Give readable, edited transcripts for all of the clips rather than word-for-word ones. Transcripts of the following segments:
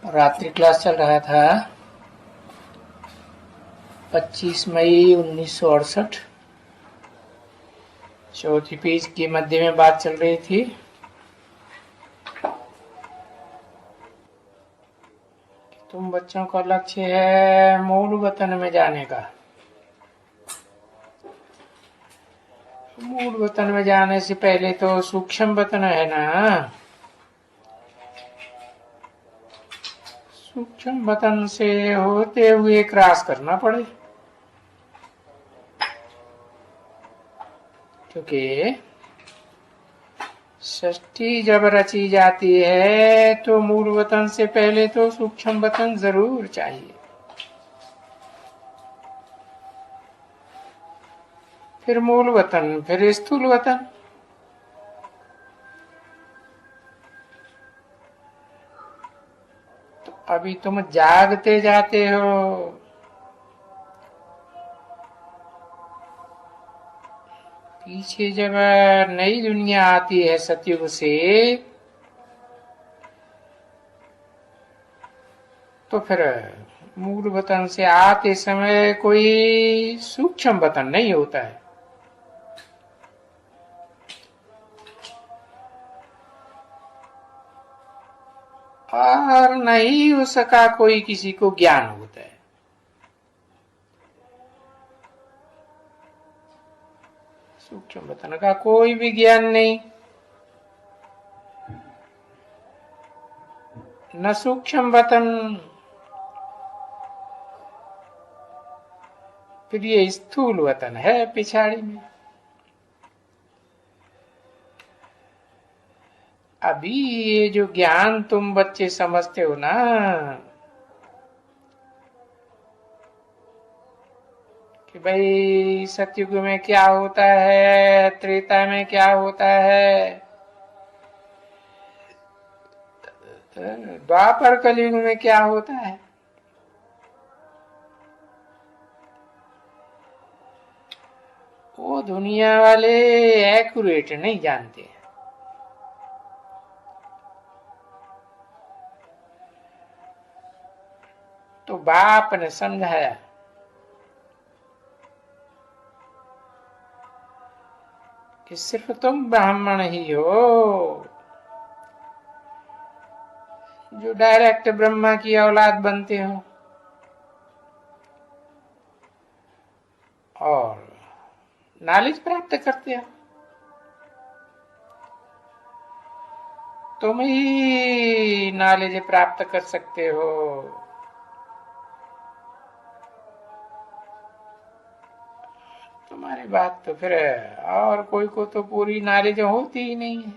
रात्रि क्लास चल रहा था 25 मई 1968। चौथी पेज के मध्य में बात चल रही थी। तुम बच्चों का लक्ष्य है मूल वतन में जाने का। मूल वतन में जाने से पहले तो सूक्ष्म वतन है ना। सूक्ष्म वतन से होते हुए क्रॉस करना पड़े, क्योंकि सृष्टि जब रची जाती है तो मूल वतन से पहले तो सूक्ष्म वतन जरूर चाहिए, फिर मूल वतन, फिर स्थूल वतन। तो अभी तुम जागते जाते हो, पीछे जब नई दुनिया आती है सतयुग से, तो फिर मूल वतन से आते समय कोई सूक्ष्म वतन नहीं होता है। और नहीं उसका कोई किसी को ज्ञान होता है। सूक्ष्म वतन का कोई भी ज्ञान नहीं, न सूक्ष्म वतन, फिर ये स्थूल वतन है पिछाड़ी में। अभी ये जो ज्ञान तुम बच्चे समझते हो ना, कि भाई सतयुग में क्या होता है, त्रेता में क्या होता है, द्वापर कलयुग में क्या होता है, वो दुनिया वाले एक्यूरेट नहीं जानते। तो बाप ने समझाया कि सिर्फ तुम ब्राह्मण ही हो जो डायरेक्ट ब्रह्मा की औलाद बनते हो, और नॉलेज प्राप्त करते हो। तुम ही नॉलेज प्राप्त कर सकते हो। तुम्हारी बात तो फिर और कोई को तो पूरी नॉलेज होती ही नहीं है।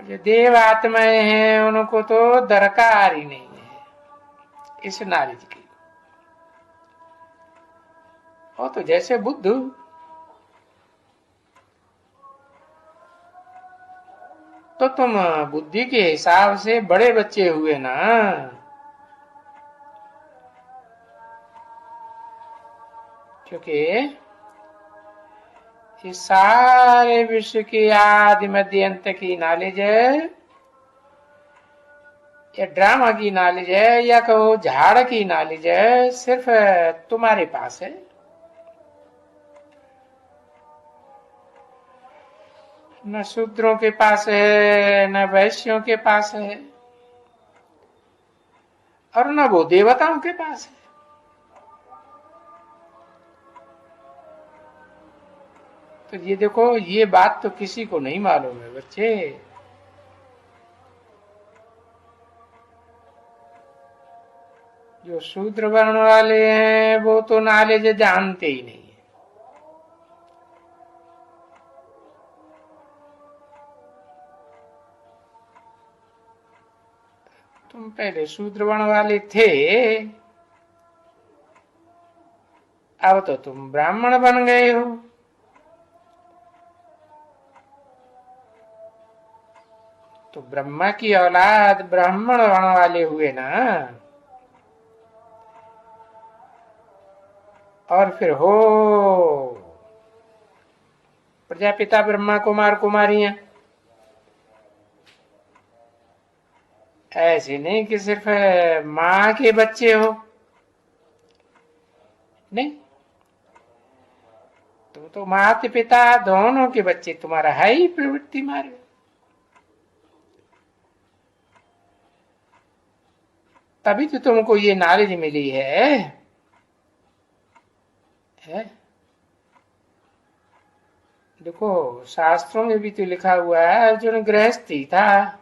जो देव आत्माएं हैं उनको तो दरकार ही नहीं है इस नॉलेज की। वो तो जैसे बुद्ध, तो तुम बुद्धि के हिसाब से बड़े बच्चे हुए ना, क्योंकि ये सारे विश्व की आदि मध्य अंत की नॉलेज है, या ड्रामा की नॉलेज है, या कहो झाड़ की नॉलेज है, सिर्फ तुम्हारे पास है। न शूद्रों के पास है, न वैश्यों के पास है, और न वो देवताओं के पास है। तो ये देखो, ये बात तो किसी को नहीं मालूम है बच्चे। जो शूद्र वर्ण वाले हैं वो तो नॉलेज जानते ही नहीं है। तुम पहले शूद्र वर्ण वाले थे, अब तो तुम ब्राह्मण बन गए हो। तो ब्रह्मा की औलाद ब्राह्मण वर्ण वाले हुए ना। और फिर हो प्रजापिता ब्रह्मा कुमार कुमारियां, ऐसे नहीं कि सिर्फ माँ के बच्चे हो, नहीं, तुम तो माता पिता दोनों के बच्चे, तुम्हारा है ही प्रवृत्ति मार्ग। तभी तो तुमको ये नॉलेज मिली है? देखो शास्त्रों में भी तो लिखा हुआ है, अर्जुन गृहस्थी था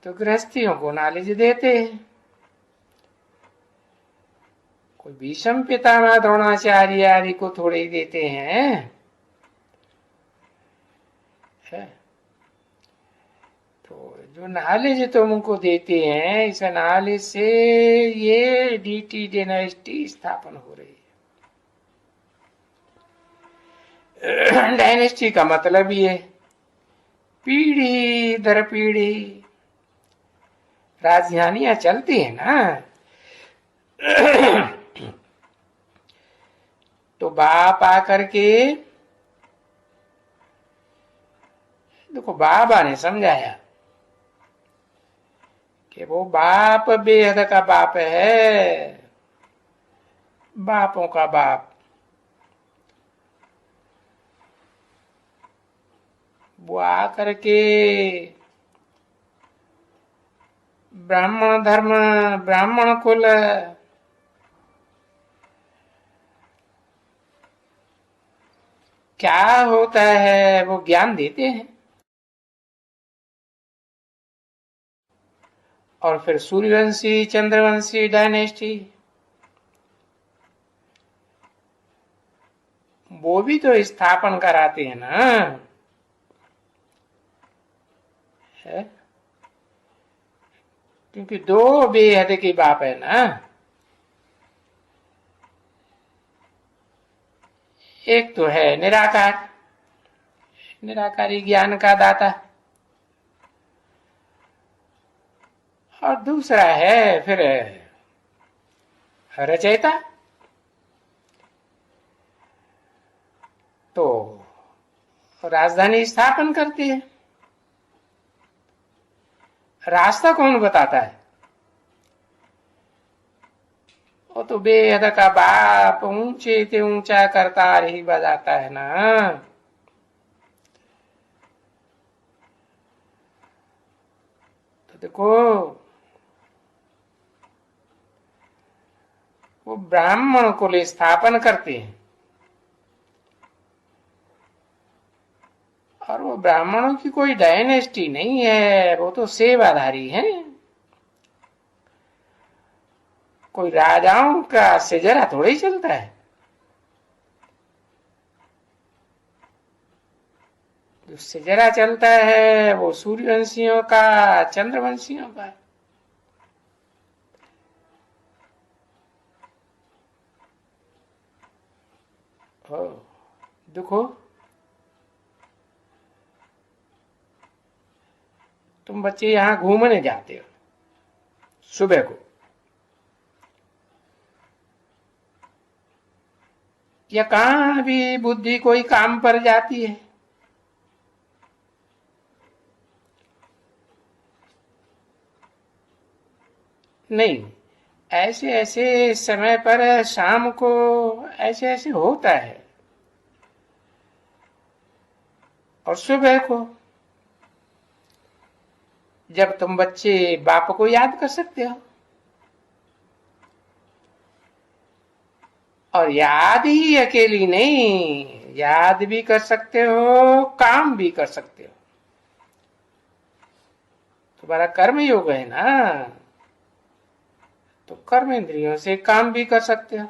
तो गृहस्थियों को नॉलेज देते हैं। कोई भीष्म पितामह द्रोणाचार्य आदि को थोड़े ही देते हैं, है? तो जो नॉलेज तुमको देते हैं, इस नॉलेज से ये डीटी डायनेस्टी स्थापन हो रही है। डायनेस्टी का मतलब ये पीढ़ी दर पीढ़ी राजधानियां चलती है ना। तो बाप आकर के, देखो बाबा ने समझाया कि वो बाप बेहद का बाप है, बापों का बाप। वो आकर के ब्राह्मण धर्म, ब्राह्मण कुल, क्या होता है वो ज्ञान देते हैं। और फिर सूर्यवंशी चंद्रवंशी डायनेस्टी, वो भी तो स्थापन कराते हैं ना, है? क्योंकि दो बेहद के बाप है ना, एक तो है निराकार, निराकारी ज्ञान का दाता, और दूसरा है फिर रचयिता। तो राजधानी स्थापन करती है, रास्ता कौन बताता है? वो तो बेहद का बाप ऊंचे से ऊंचा करता ही बजाता है ना। तो देखो वो ब्राह्मण कुल स्थापन करते हैं, और वो ब्राह्मणों की कोई डायनेस्टी नहीं है, वो तो सेवाधारी हैं। कोई राजाओं का सिजरा थोड़ी चलता है। जो सिजरा चलता है वो सूर्यवंशियों का, चंद्रवंशियों का। देखो तुम बच्चे यहां घूमने जाते हो सुबह को, या कहां भी बुद्धि कोई काम पर जाती है, नहीं, ऐसे ऐसे समय पर शाम को ऐसे ऐसे होता है, और सुबह को जब तुम बच्चे बाप को याद कर सकते हो, और याद ही अकेली नहीं, याद भी कर सकते हो, काम भी कर सकते हो। तुम्हारा कर्म योग है ना, तो कर्म इंद्रियों से काम भी कर सकते हो।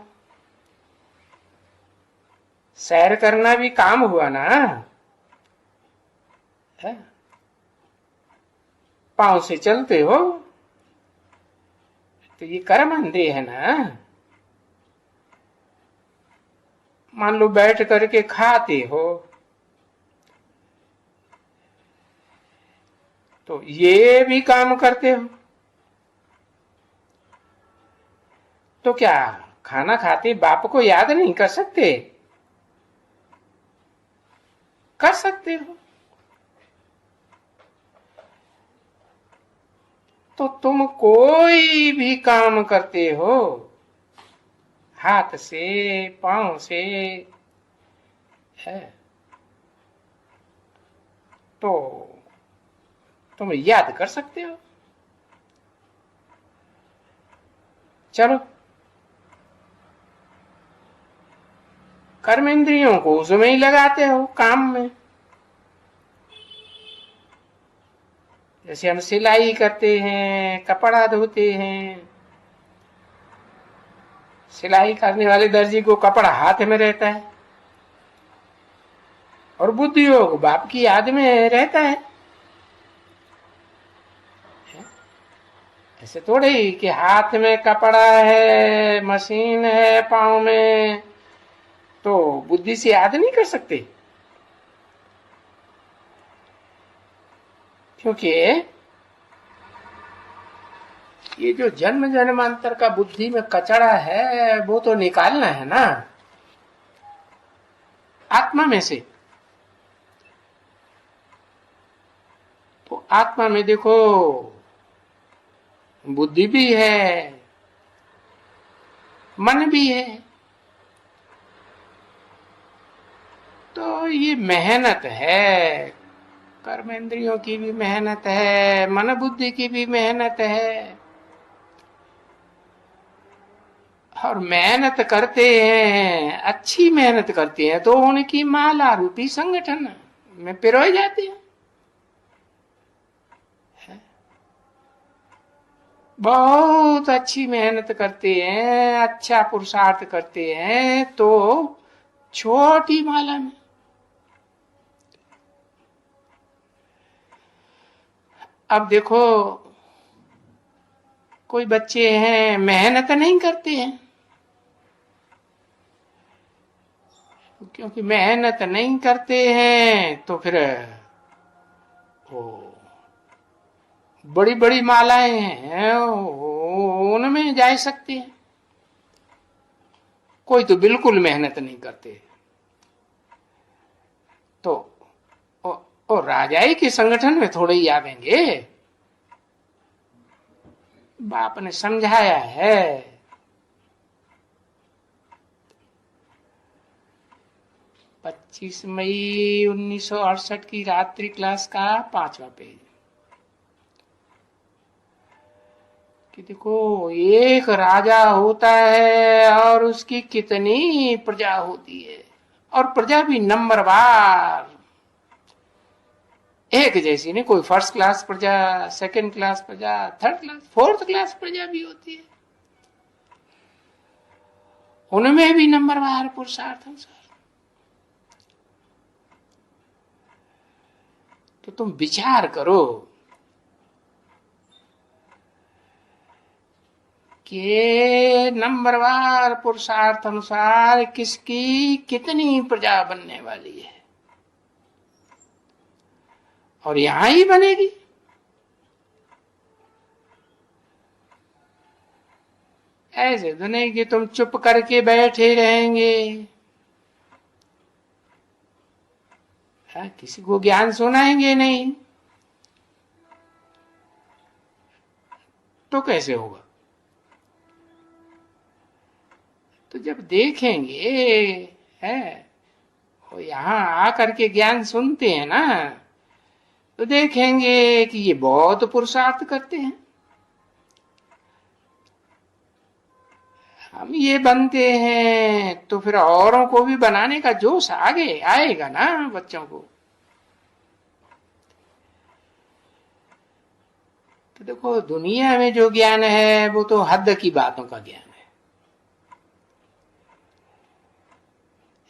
सैर करना भी काम हुआ ना, है? पांव से चलते हो तो ये कर्म इंद्रिय है ना। मान लो बैठ करके खाते हो तो ये भी काम करते हो। तो क्या खाना खाते बाप को याद नहीं कर सकते? कर सकते हो। तो तुम कोई भी काम करते हो हाथ से, पांव से, है, तो तुम याद कर सकते हो। चलो, कर्म इंद्रियों को उसमें ही लगाते हो काम में। जैसे हम सिलाई करते हैं, कपड़ा धोते हैं, सिलाई करने वाले दर्जी को कपड़ा हाथ में रहता है और बुद्धि योग बाप की याद में रहता है। ऐसे थोड़े ही कि हाथ में कपड़ा है, मशीन है पांव में, तो बुद्धि से याद नहीं कर सकते। क्योंकि ये जो जन्म जन्मांतर का बुद्धि में कचरा है वो तो निकालना है ना आत्मा में से। तो आत्मा में देखो बुद्धि भी है, मन भी है, तो ये मेहनत है, कर्मेंद्रियों की भी मेहनत है, मन बुद्धि की भी मेहनत है। और मेहनत करते हैं, अच्छी मेहनत करते हैं तो उनकी माला रूपी संगठन में पिरोए जाते हैं। बहुत अच्छी मेहनत करते हैं, अच्छा पुरुषार्थ करते हैं तो छोटी माला में। अब देखो कोई बच्चे हैं मेहनत नहीं करते हैं, क्योंकि मेहनत नहीं करते हैं तो फिर वो बड़ी बड़ी मालाएं हैं उनमें जा सकते हैं। कोई तो बिल्कुल मेहनत नहीं करते, तो और राजाई के संगठन में थोड़े ही आवेंगे। बाप ने समझाया है। 25 मई 1968 की रात्रि क्लास का 5वां पेज कि देखो एक राजा होता है और उसकी कितनी प्रजा होती है, और प्रजा भी नंबरवार एक जैसी नहीं, कोई फर्स्ट क्लास प्रजा, सेकंड क्लास प्रजा, थर्ड क्लास, फोर्थ क्लास प्रजा भी होती है, उनमें भी नंबरवार पुरुषार्थ अनुसार। तो तुम विचार करो कि नंबरवार पुरुषार्थ अनुसार किसकी कितनी प्रजा बनने वाली है, और यहां ही बनेगी। ऐसे तो नहीं कि तुम चुप करके बैठे रहेंगे, किसी को ज्ञान सुनाएंगे नहीं, तो कैसे होगा। तो जब देखेंगे है वो यहां आकर के ज्ञान सुनते हैं ना, तो देखेंगे कि ये बहुत पुरुषार्थ करते हैं। हम ये बनते हैं तो फिर औरों को भी बनाने का जोश आगे आएगा ना बच्चों को। तो देखो दुनिया में जो ज्ञान है वो तो हद की बातों का ज्ञान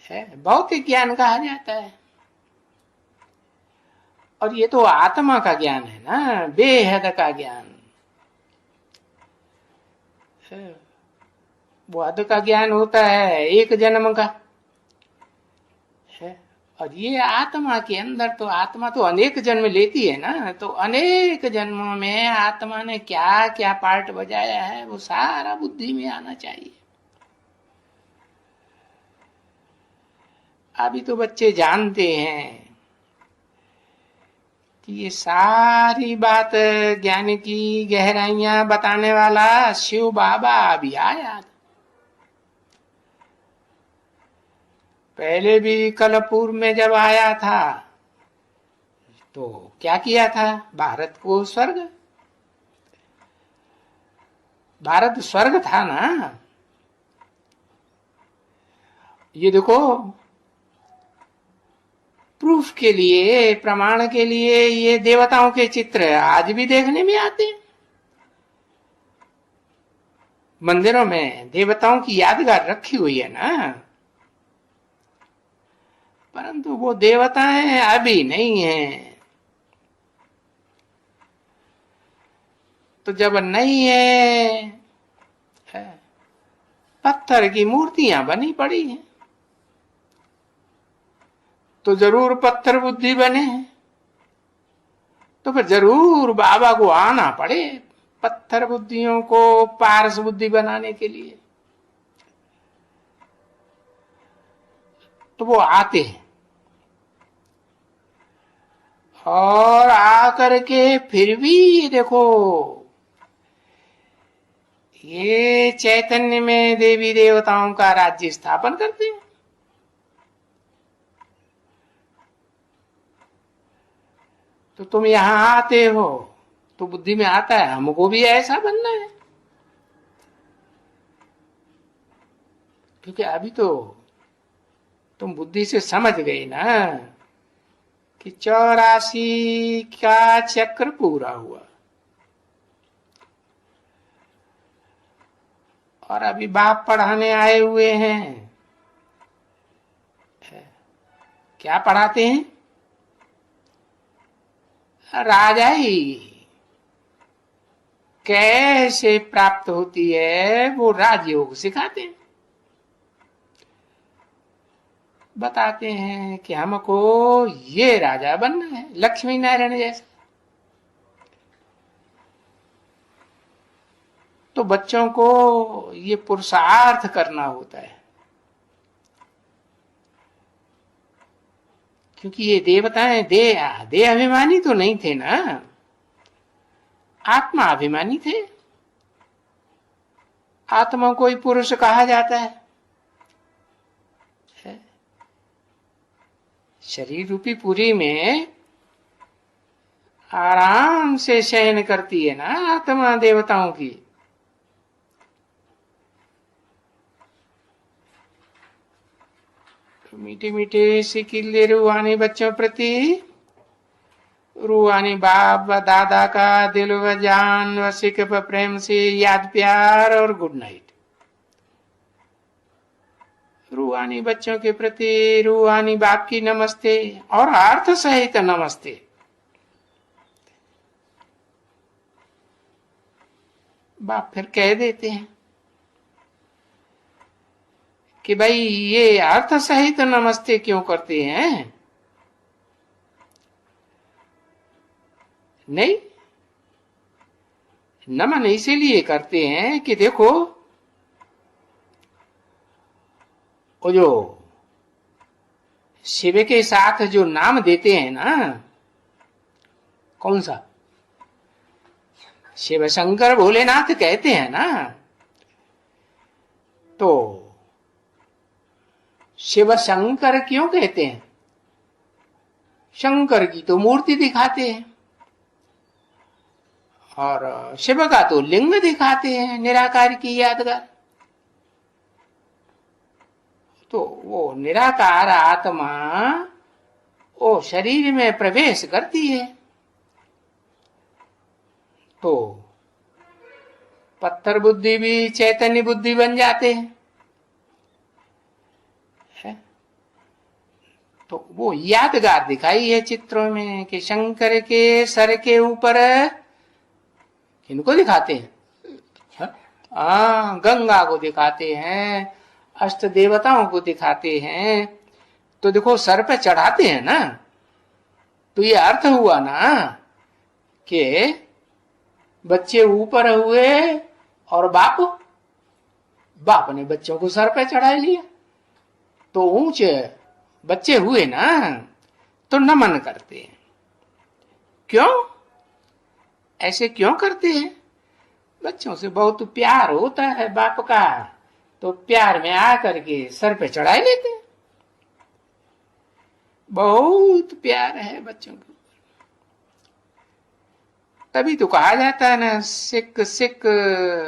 है, भौतिक ज्ञान कहा जाता है। और ये तो आत्मा का ज्ञान है ना, बेहद का ज्ञान है। वो हद का ज्ञान होता है एक जन्म का है, और ये आत्मा के अंदर तो आत्मा तो अनेक जन्म लेती है ना, तो अनेक जन्मों में आत्मा ने क्या क्या पार्ट बजाया है वो सारा बुद्धि में आना चाहिए। अभी तो बच्चे जानते हैं ये सारी बात ज्ञान की गहराइयां बताने वाला शिव बाबा अभी आया। पहले भी कलपुर में जब आया था तो क्या किया था? भारत को स्वर्ग, भारत स्वर्ग था ना। ये देखो, प्रूफ के लिए, प्रमाण के लिए ये देवताओं के चित्र आज भी देखने में आते हैं। मंदिरों में देवताओं की यादगार रखी हुई है ना, परंतु वो देवताएं अभी नहीं है। तो जब नहीं है, पत्थर की मूर्तियां बनी पड़ी हैं, तो जरूर पत्थर बुद्धि बने हैं। तो फिर जरूर बाबा को आना पड़े पत्थर बुद्धियों को पारस बुद्धि बनाने के लिए। तो वो आते हैं और आकर के फिर भी देखो, ये चैतन्य में देवी देवताओं का राज्य स्थापन करते हैं। तो तुम यहां आते हो तो बुद्धि में आता है हमको भी ऐसा बनना है, क्योंकि अभी तो तुम बुद्धि से समझ गई ना कि 84 का चक्र पूरा हुआ और अभी बाप पढ़ाने आए हुए हैं। क्या पढ़ाते हैं? राजाई कैसे प्राप्त होती है वो राजयोग सिखाते हैं। बताते हैं कि हमको ये राजा बनना है, लक्ष्मी नारायण जैसा। तो बच्चों को ये पुरुषार्थ करना होता है, क्योंकि ये देवताएं देह अभिमानी तो नहीं थे ना, आत्मा अभिमानी थे। आत्मा को ही पुरुष कहा जाता है। शरीर रूपी पुरी में आराम से शयन करती है ना आत्मा देवताओं की। मीठे मीठे सिकिले रूहानी बच्चों प्रति रूहानी बाप व दादा का दिल व जान व सिक व प्रेम से याद प्यार और गुड नाइट। रूहानी बच्चों के प्रति रूहानी बाप की नमस्ते और अर्थ सहित नमस्ते। बाप फिर कह देते हैं कि भाई ये अर्थ सहित नमस्ते क्यों करते हैं? नहीं, नमन इसीलिए करते हैं कि देखो वो जो शिव के साथ जो नाम देते हैं ना, कौन सा? शिव शंकर भोलेनाथ कहते हैं ना, तो शिव शंकर क्यों कहते हैं? शंकर की तो मूर्ति दिखाते हैं और शिव का तो लिंग दिखाते हैं, निराकार की यादगार। तो वो निराकार आत्मा वो शरीर में प्रवेश करती है तो पत्थर बुद्धि भी चैतन्य बुद्धि बन जाते हैं। तो वो यादगार दिखाई है चित्रों में कि शंकर के सर के ऊपर किनको दिखाते हैं? गंगा को दिखाते हैं, अष्ट देवताओं को दिखाते हैं। तो देखो सर पे चढ़ाते हैं ना, तो ये अर्थ हुआ ना कि बच्चे ऊपर हुए और बाप ने बच्चों को सर पे चढ़ा लिया, तो ऊंचे बच्चे हुए ना, तो नमन करते हैं। क्यों ऐसे क्यों करते हैं? बच्चों से बहुत प्यार होता है बाप का, तो प्यार में आकर के सर पे चढ़ाई लेते हैं। बहुत प्यार है बच्चों को, तभी तो कहा जाता है ना, सिक सिक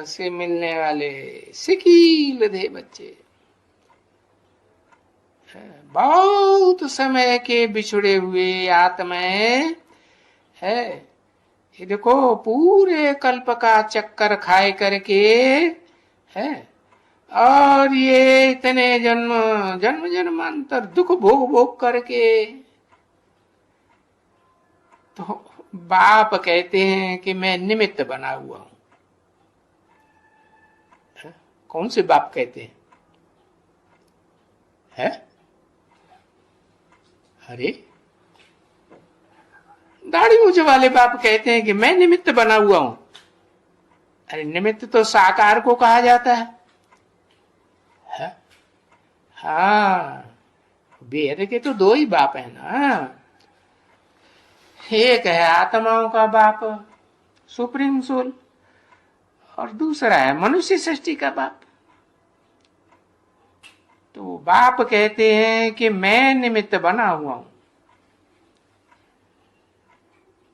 से मिलने वाले सिकील थे बच्चे। बहुत समय के बिछड़े हुए आत्माएं है, ये देखो पूरे कल्प का चक्कर खाए करके है, और ये इतने जन्म जन्म जन्मांतर दुख भोग भोग करके, तो बाप कहते हैं कि मैं निमित्त बना हुआ हूं। कौन से बाप कहते हैं? है? अरे दाढ़ी मूछ वाले बाप कहते हैं कि मैं निमित्त बना हुआ हूं। अरे निमित्त तो साकार को कहा जाता है? हाँ, वेद के तो दो ही बाप है ना, एक है आत्माओं का बाप सुप्रीम सोल, और दूसरा है मनुष्य सृष्टि का बाप। तो बाप कहते हैं कि मैं निमित्त बना हुआ हूं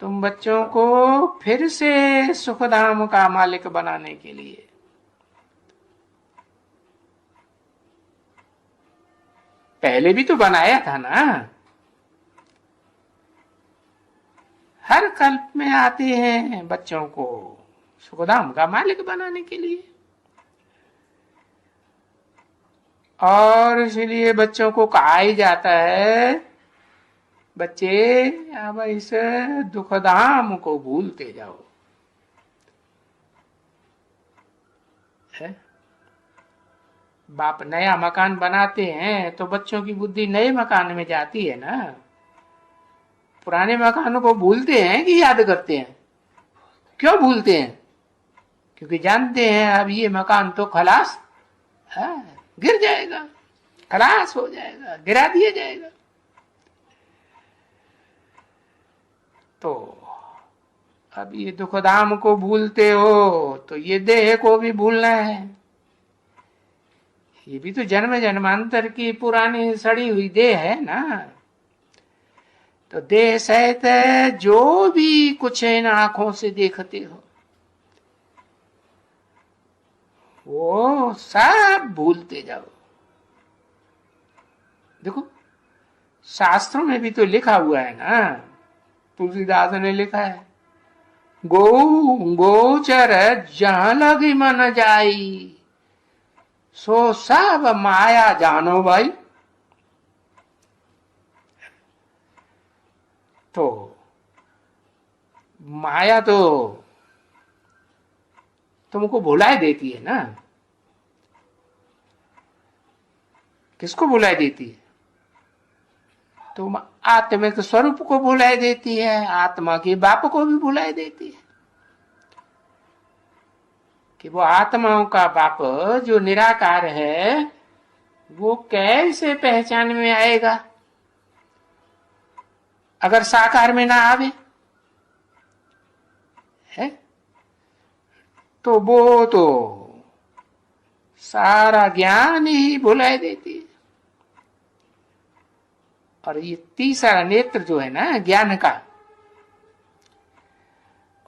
तुम बच्चों को फिर से सुखधाम का मालिक बनाने के लिए। पहले भी तो बनाया था ना, हर कल्प में आते हैं बच्चों को सुखधाम का मालिक बनाने के लिए, और इसलिए बच्चों को कहा ही जाता है, बच्चे अब इस दुखधाम को भूलते जाओ। है? बाप नया मकान बनाते हैं तो बच्चों की बुद्धि नए मकान में जाती है ना, पुराने मकानों को भूलते हैं कि याद करते हैं? क्यों भूलते हैं? क्योंकि जानते हैं अब ये मकान तो खलास है, गिर जाएगा, खलास हो जाएगा, गिरा दिया जाएगा। तो अब ये दुखधाम को भूलते हो तो ये देह को भी भूलना है। ये भी तो जन्म जन्मांतर की पुरानी सड़ी हुई देह है ना। तो देह सहित जो भी कुछ इन आंखों से देखते हो वो सब भूलते जाओ। देखो शास्त्रों में भी तो लिखा हुआ है ना, तुलसीदास ने लिखा है, गो गोचर जहां लगी मन जाई, सो सब माया जानो भाई। तो माया तो तुमको भुलाए देती है ना। किसको भुलाए देती है? तुम आत्मिक स्वरूप को भुलाए देती है, आत्मा के बाप को भी भुलाए देती है कि वो आत्माओं का बाप जो निराकार है वो कैसे पहचान में आएगा अगर साकार में ना आवे? है? तो वो तो सारा ज्ञान ही भुलाए देती है। और ये तीसरा नेत्र जो है ना ज्ञान का,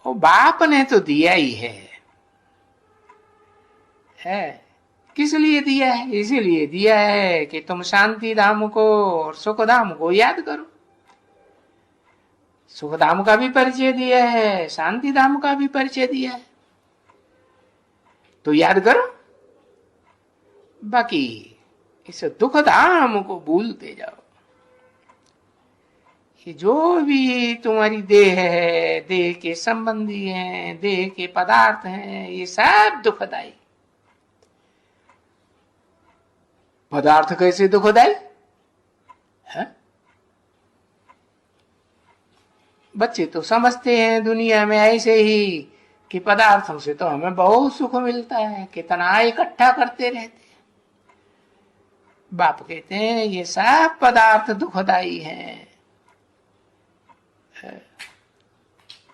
वो बाप ने तो दिया ही है। किस लिए दिया है? इसीलिए दिया है कि तुम शांति धाम को और सुख धाम को याद करो। सुख धाम का भी परिचय दिया है, शांति धाम का भी परिचय दिया है, तो याद करो। बाकी इस दुख धाम को भूलते जाओ। कि जो भी तुम्हारी देह है, देह के संबंधी हैं, देह के पदार्थ हैं, ये सब दुखदाई। पदार्थ कैसे दुखदाई है? बच्चे तो समझते हैं दुनिया में ऐसे ही कि पदार्थों से तो हमें बहुत सुख मिलता है, कितना इकट्ठा करते रहते हैं। बाप कहते हैं ये सब पदार्थ दुखदाई हैं।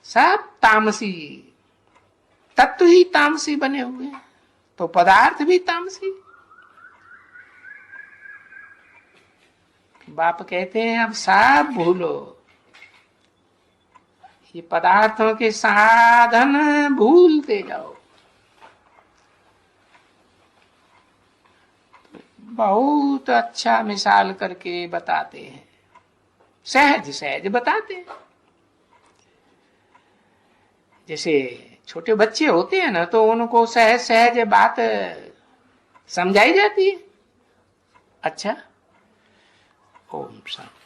सब तामसी, तत्व ही तामसी बने हुए हैं, तो पदार्थ भी तामसी। बाप कहते हैं अब सब भूलो, ये पदार्थों के साधन भूलते जाओ। बहुत अच्छा मिसाल करके बताते हैं, सहज सहज बताते हैं। जैसे छोटे बच्चे होते हैं ना, तो उनको सहज सहज बात समझाई जाती है। अच्छा, ओम शांति।